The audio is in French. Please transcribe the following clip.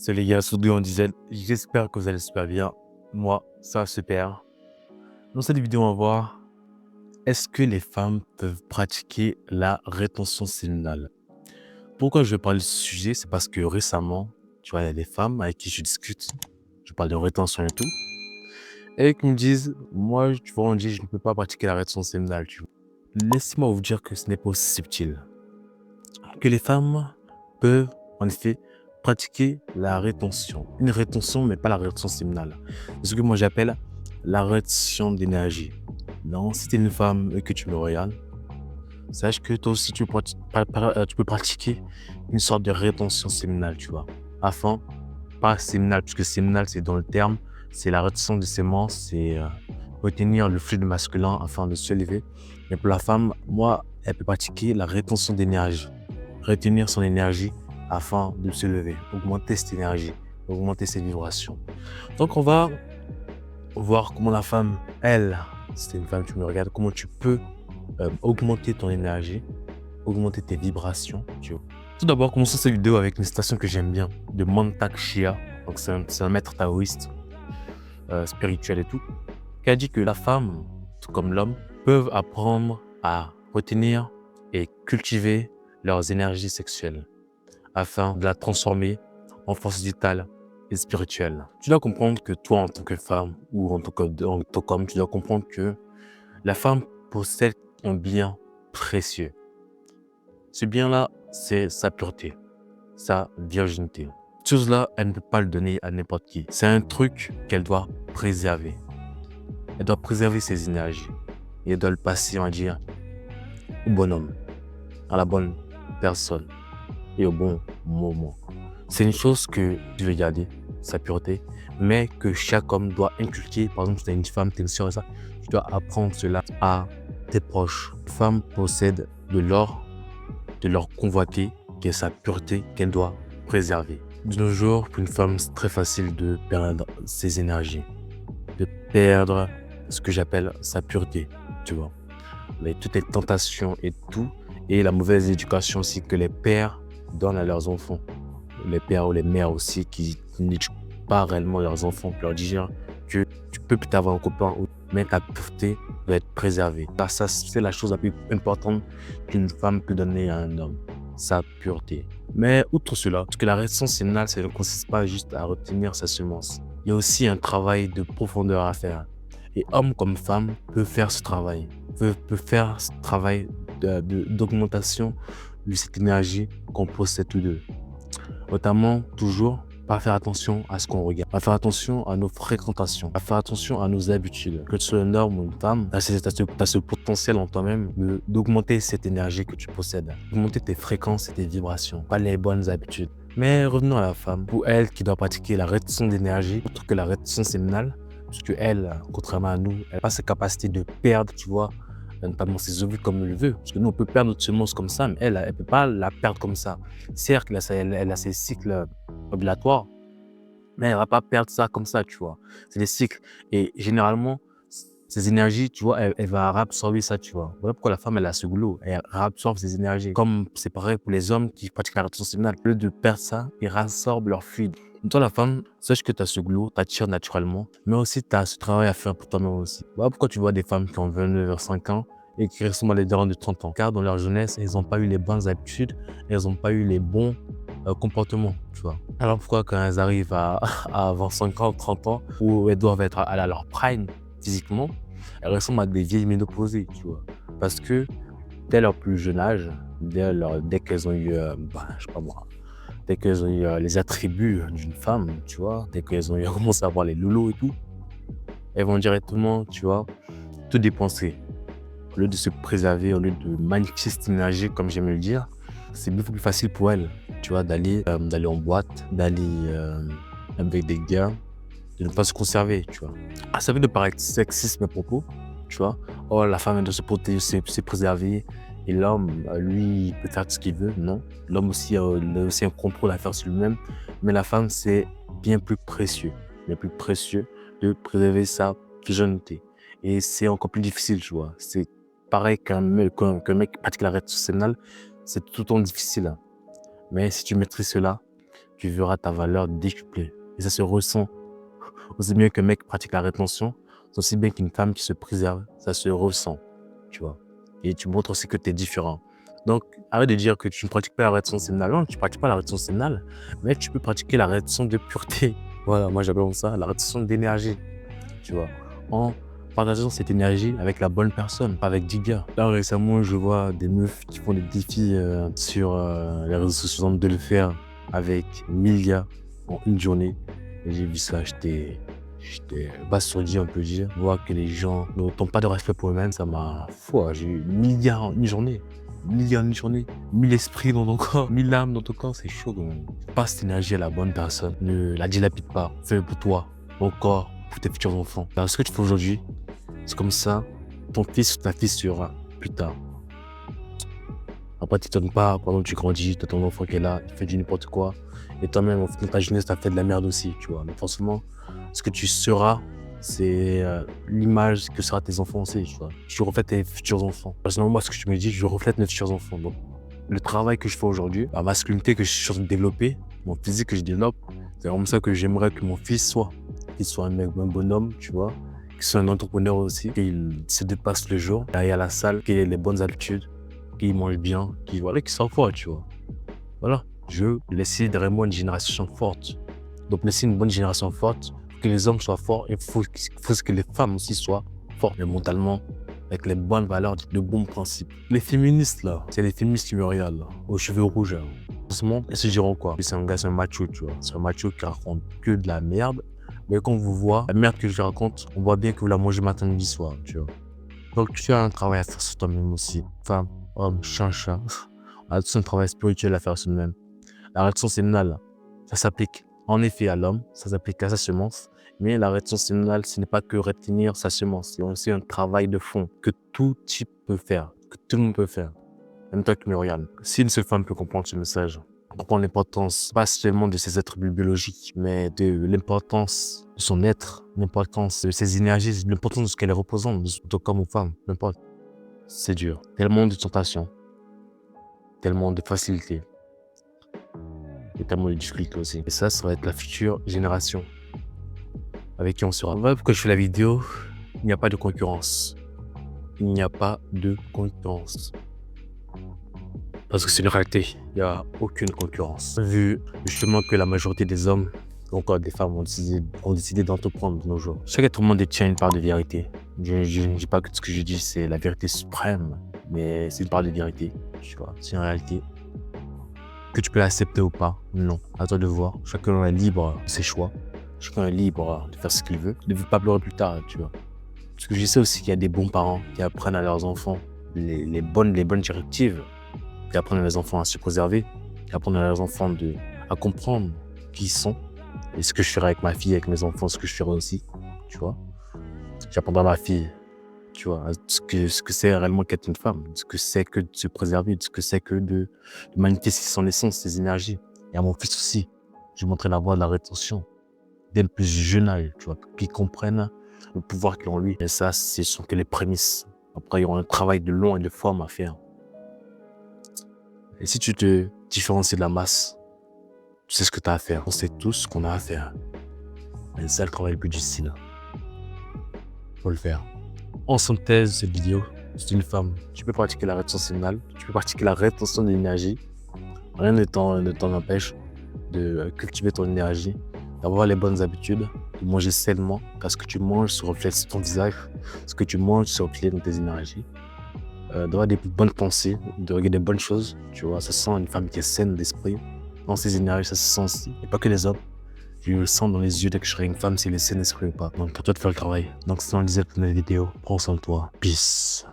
C'est les gars, surtout en dizaine. J'espère que vous allez super bien. Moi, ça va super. Dans cette vidéo, on va voir est-ce que les femmes peuvent pratiquer la rétention séminale. Pourquoi je vais parler de ce sujet? C'est parce que récemment, tu vois, il y a des femmes avec qui je discute. Je parle de rétention et tout. Et qui me disent, moi, tu vois, on dit, je ne peux pas pratiquer la rétention séminale. Tu vois. Laissez-moi vous dire que ce n'est pas aussi subtil. Que les femmes peuvent, en effet, pratiquer la rétention. Une rétention, mais pas la rétention séminale. C'est ce que moi j'appelle la rétention d'énergie. Donc, si tu es une femme et que tu me regardes, sache que toi aussi, tu peux pratiquer une sorte de rétention séminale, tu vois. Afin, pas séminale, puisque séminale, c'est dans le terme, c'est la rétention de sémence, c'est retenir le fluide masculin afin de se lever. Mais pour la femme, moi, elle peut pratiquer la rétention d'énergie. Retenir son énergie afin de se lever, augmenter cette énergie, augmenter ses vibrations. Donc, on va voir comment la femme, elle, si t'es une femme, tu me regardes, comment tu peux augmenter ton énergie, augmenter tes vibrations. Tu vois. Tout d'abord, commençons cette vidéo avec une citation que j'aime bien de Mantak Chia. Donc, c'est un maître taoïste spirituel et tout, qui a dit que la femme, tout comme l'homme, peuvent apprendre à retenir et cultiver leurs énergies sexuelles afin de la transformer en force vitale et spirituelle. Tu dois comprendre que toi, en tant que femme ou en tant qu'homme, tu dois comprendre que la femme possède un bien précieux. Ce bien-là, c'est sa pureté, sa virginité. Cette chose-là, elle ne peut pas le donner à n'importe qui. C'est un truc qu'elle doit préserver. Elle doit préserver ses énergies. Et elle doit le passer, on va dire, au bon homme, à la bonne personne et au bon moment. C'est une chose que tu veux garder, sa pureté, mais que chaque homme doit inculquer. Par exemple, si tu es une femme, tu es une soeur et ça, tu dois apprendre cela à tes proches. Une femme possède de l'or convoité, qui est sa pureté qu'elle doit préserver. De nos jours, pour une femme, c'est très facile de perdre ses énergies, de perdre ce que j'appelle sa pureté, tu vois. Mais toutes les tentations et tout, et la mauvaise éducation aussi que les pères donnent à leurs enfants. Les pères ou les mères aussi qui n'éduquent pas réellement leurs enfants, pour leur dire que tu peux peut-être avoir un copain, mais ta pureté doit être préservée. Ça, c'est la chose la plus importante qu'une femme peut donner à un homme, sa pureté. Mais outre cela, parce que la rétention séminale, ça ne consiste pas juste à retenir sa semence. Il y a aussi un travail de profondeur à faire. Et homme comme femme peut faire ce travail, peut faire ce travail d'augmentation de cette énergie qu'on possède tous deux. Notamment, toujours, pas faire attention à ce qu'on regarde, pas faire attention à nos fréquentations, pas faire attention à nos habitudes. Que tu sois un homme ou une femme, tu as ce potentiel en toi-même d'augmenter cette énergie que tu possèdes, d'augmenter tes fréquences et tes vibrations, pas les bonnes habitudes. Mais revenons à la femme, pour elle qui doit pratiquer la rétention d'énergie, autre que la rétention séminale, puisque elle, contrairement à nous, elle n'a pas cette capacité de perdre, tu vois, notamment ses ovules comme elle le veut. Parce que nous, on peut perdre notre semence comme ça, mais elle ne peut pas la perdre comme ça. Certes, elle a ses cycles ovulatoires, mais elle ne va pas perdre ça comme ça, tu vois. C'est des cycles. Et généralement, ces énergies, tu vois, elle va réabsorber ça, tu vois. Voilà pourquoi la femme, elle a ce glow. Elle réabsorbe ses énergies. Comme c'est pareil pour les hommes qui pratiquent la rétention séminale. Au lieu de perdre ça, ils réabsorbent leur fluide. Toi, la femme, sache que tu as ce glow, t'attires naturellement, mais aussi tu as ce travail à faire pour toi-même aussi. Voilà pourquoi tu vois des femmes qui ont 29, 5 ans et qui ressemblent à des darons de 30 ans. Car dans leur jeunesse, elles n'ont pas eu les bonnes habitudes, elles n'ont pas eu les bons comportements, tu vois. Alors pourquoi quand elles arrivent à 25 ans, 30 ans, où elles doivent être à leur prime physiquement, elles ressemblent à des vieilles ménopausées, tu vois. Parce que dès leur plus jeune âge, dès qu'elles ont eu, je sais pas moi, dès qu'elles ont eu les attributs d'une femme, tu vois, dès qu'elles ont eu commencé à avoir les loulous et tout, elles vont directement, tu vois, tout dépenser. Au lieu de se préserver, au lieu de magnifier cette énergie, comme j'aime le dire, c'est beaucoup plus facile pour elles, tu vois, d'aller en boîte, d'aller avec des gars, de ne pas se conserver, tu vois. Ah, ça veut de paraître sexiste mes propos, tu vois. Oh, la femme elle doit se protéger, se préserver, et l'homme, lui, il peut faire ce qu'il veut. Non, l'homme aussi, il a aussi un contrôle à faire sur lui-même, mais la femme, c'est bien plus précieux de préserver sa virginité. Et c'est encore plus difficile, tu vois. C'est pareil qu'un mec qui pratique la rétention séminale, c'est tout le temps difficile. Mais si tu maîtrises cela, tu verras ta valeur décuplée. Et ça se ressent aussi bien qu'un mec pratique la rétention, c'est aussi bien qu'une femme qui se préserve, ça se ressent, tu vois. Et tu montres aussi que tu es différent. Donc, arrête de dire que tu ne pratiques pas la rétention séminale. Non, tu ne pratiques pas la rétention séminale, mais tu peux pratiquer la rétention de pureté. Voilà, moi j'appelle ça la rétention d'énergie, tu vois. En partageant cette énergie avec la bonne personne, pas avec 10 gars. Là, récemment, je vois des meufs qui font des défis sur les réseaux sociaux de le faire avec 1000 gars en une journée. Et j'ai vu ça, j'étais abasourdi, on peut dire. Voir que les gens n'ont pas de respect pour eux-mêmes, ça m'a fou. J'ai eu 1000 gars en une journée. 1000 gars en une journée. 1000 esprits dans ton corps, 1000 âmes dans ton corps, c'est chaud. Donc, passe cette énergie à la bonne personne. Ne la dilapide pas. Fais-le pour toi, ton corps, pour tes futurs enfants. Alors, ce que tu fais aujourd'hui, c'est comme ça, ton fils ou ta fille sera plus tard. Après, tu ne t'étonnes pas, pendant que tu grandis, tu as ton enfant qui est là, il fait du n'importe quoi. Et toi-même, dans ta jeunesse, tu as fait de la merde aussi, tu vois. Mais forcément, ce que tu seras, c'est l'image que sera tes enfants aussi, tu vois. Tu reflètes tes futurs enfants. Personnellement, moi, ce que je me dis, je reflète mes futurs enfants. Donc, le travail que je fais aujourd'hui, la masculinité que je suis en train de développer, mon physique que je développe, c'est vraiment ça que j'aimerais que mon fils soit. Qu'il soit un mec, un bonhomme, tu vois. Qu'il soit un entrepreneur aussi, qu'il se dépasse le jour, qu'il aille à la salle, qu'il ait les bonnes habitudes, qu'il mange bien, qu'il soit fort, tu vois. Voilà. Je veux laisser derrière moi une génération forte. Donc, laisser une bonne génération forte, que les hommes soient forts, il faut que les femmes aussi soient fortes, mais mentalement, avec les bonnes valeurs, de bons principes. Les féministes, là, c'est les féministes qui me regardent, là, aux cheveux rouges. Forcément, elles se diront quoi? C'est un gars, c'est un macho, tu vois. C'est un macho qui raconte que de la merde. Mais quand on vous voit, la merde que je raconte, on voit bien que vous la mangez matin, midi, soir, tu vois. Donc, tu as un travail à faire sur toi-même aussi. Femme, homme, chien, chat. On a tous un travail spirituel à faire sur nous-mêmes. La rétention séminale, ça s'applique en effet à l'homme, ça s'applique à sa semence, mais la rétention séminale, ce n'est pas que retenir sa semence, c'est aussi un travail de fond que tout type peut faire, que tout le monde peut faire, même toi qui me regardes. Si une seule femme peut comprendre ce message, comprendre l'importance, pas seulement de ses attributs biologiques, mais de l'importance de son être, l'importance de ses énergies, l'importance de ce qu'elle représente, de comme ou femme, n'importe. C'est dur. Tellement de tentations, tellement de facilité. Et tellement de difficultés aussi. Et ça va être la future génération avec qui on sera. Voilà pourquoi je fais la vidéo. Il n'y a pas de concurrence. Il n'y a pas de concurrence. Parce que c'est une réalité. Il n'y a aucune concurrence. Vu justement que la majorité des hommes, encore des femmes, ont décidé d'entreprendre de nos jours. Chaque être humain détient une part de vérité. Je ne dis pas que ce que je dis, c'est la vérité suprême. Mais c'est une part de vérité. Tu vois, c'est une réalité. Que tu peux l'accepter ou pas, non. À toi de voir. Chacun est libre de ses choix. Chacun est libre de faire ce qu'il veut. Ne veut pas pleurer plus tard, tu vois. Parce que je sais aussi qu'il y a des bons parents qui apprennent à leurs enfants les bonnes directives, qui apprennent à leurs enfants à se préserver, qui apprennent à leurs enfants à comprendre qui ils sont. Et ce que je ferai avec ma fille, avec mes enfants, ce que je ferai aussi, tu vois. J'apprendrai à ma fille, tu vois, ce que c'est réellement qu'être une femme, ce que c'est que de se préserver, ce que c'est que de manifester son essence, ses énergies. Et à mon fils aussi, je lui montrerai la voie de la rétention, dès le plus jeune âge, tu vois, qu'ils comprennent le pouvoir qu'ils ont en lui. Et ça, ce sont que les prémices. Après, il y aura un travail de long et de forme à faire. Et si tu te différencies de la masse, tu sais ce que tu as à faire. On sait tous ce qu'on a à faire. Mais c'est ça le travail le plus difficile. Faut le faire. En synthèse, cette vidéo, c'est une femme. Tu peux pratiquer la rétention séminale, tu peux pratiquer la rétention d'énergie. Rien ne t'en empêche de cultiver ton énergie, d'avoir les bonnes habitudes, de manger sainement, car ce que tu manges se reflète sur ton visage, ce que tu manges se reflète dans tes énergies. D'avoir des bonnes pensées, de regarder des bonnes choses, tu vois, ça sent une femme qui est saine d'esprit. Dans ses énergies, ça se sent aussi. Et pas que les hommes. Je le sens dans les yeux dès que je serai une femme, si elle est saine d'esprit ou pas. Donc, à toi de faire le travail. Donc, si on disait dans la vidéo, prends soin de toi. Peace.